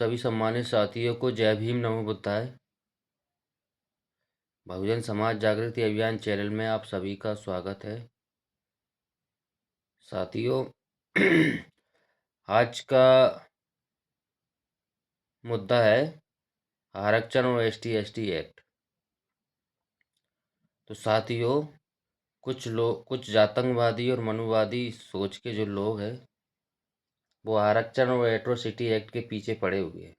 सभी सम्मानित साथियों को जय भीम नमो बुद्धाय। बहुजन समाज जागृति अभियान चैनल में आप सभी का स्वागत है। साथियों, आज का मुद्दा है आरक्षण और एसटी एक्ट। तो साथियों, कुछ जातंकवादी और मनुवादी सोच के जो लोग हैं वो आरक्षण और एट्रोसिटी एक्ट के पीछे पड़े हुए हैं।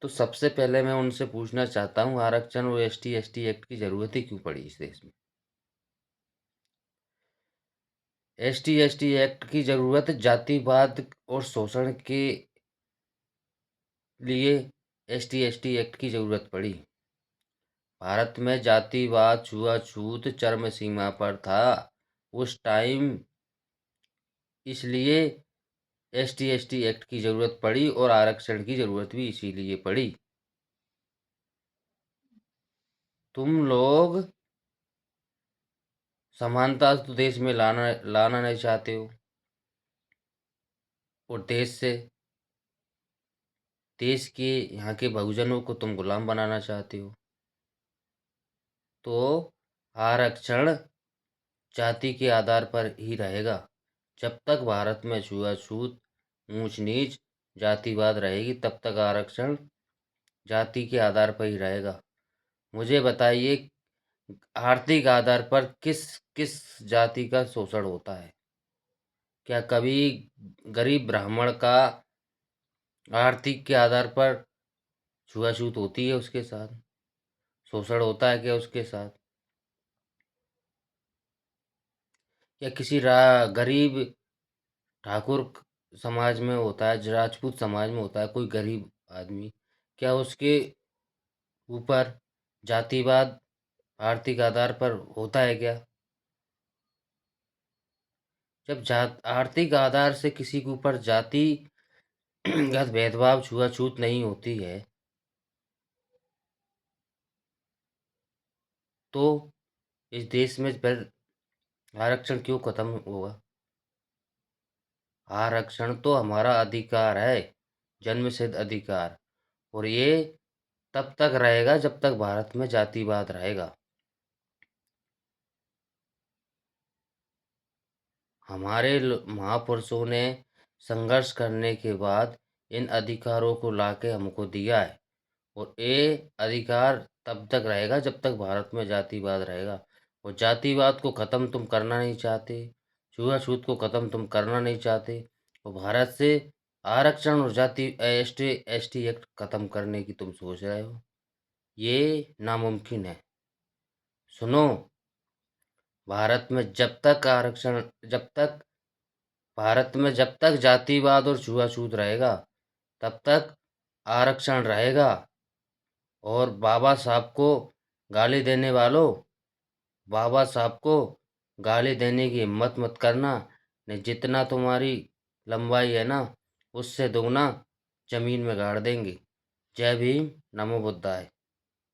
तो सबसे पहले मैं उनसे पूछना चाहता हूँ, आरक्षण और एसटी एक्ट की जरूरत ही क्यों पड़ी इस देश में? एसटी एक्ट की जरूरत जातिवाद और शोषण के लिए एसटी एक्ट की जरूरत पड़ी। भारत में जातिवाद छुआछूत चरम सीमा पर था उस टाइम, इसलिए एसटी एक्ट की जरूरत पड़ी और आरक्षण की जरूरत भी इसीलिए पड़ी। तुम लोग समानता तो देश में लाना नहीं चाहते हो, और देश के यहाँ के बहुजनों को तुम गुलाम बनाना चाहते हो। तो आरक्षण जाति के आधार पर ही रहेगा। जब तक भारत में छुआछूत, ऊंच नीच, जातिवाद रहेगी तब तक आरक्षण जाति के आधार पर ही रहेगा। मुझे बताइए, आर्थिक आधार पर किस किस जाति का शोषण होता है? क्या कभी गरीब ब्राह्मण का आर्थिक के आधार पर छुआछूत होती है? उसके साथ शोषण होता है क्या उसके साथ? या किसी गरीब ठाकुर समाज में होता है, राजपूत समाज में होता है कोई गरीब आदमी, क्या उसके ऊपर जातिवाद आर्थिक आधार पर होता है क्या? जब आर्थिक आधार से किसी के ऊपर जातिगत भेदभाव छुआछूत नहीं होती है, तो इस देश में फिर आरक्षण क्यों खत्म होगा? आरक्षण तो हमारा अधिकार है, जन्मसिद्ध अधिकार, और ये तब तक रहेगा जब तक भारत में जातिवाद रहेगा। हमारे महापुरुषों ने संघर्ष करने के बाद इन अधिकारों को लाके हमको दिया है, और ये अधिकार तब तक रहेगा जब तक भारत में जातिवाद रहेगा। और जातिवाद को ख़त्म तुम करना नहीं चाहते, छुआछूत को ख़त्म तुम करना नहीं चाहते, और भारत से आरक्षण और जाति एसटी एक्ट ख़त्म करने की तुम सोच रहे हो, ये नामुमकिन है। सुनो, भारत में जब तक आरक्षण जब तक भारत में जब तक जातिवाद और छुआछूत रहेगा तब तक आरक्षण रहेगा। और बाबा साहब को गाली देने वालों, बाबा साहब को गाली देने की हिम्मत मत करना, नहीं जितना तुम्हारी लंबाई है ना उससे दोगुना जमीन में गाड़ देंगे। जय भीम, नमो बुद्धाय।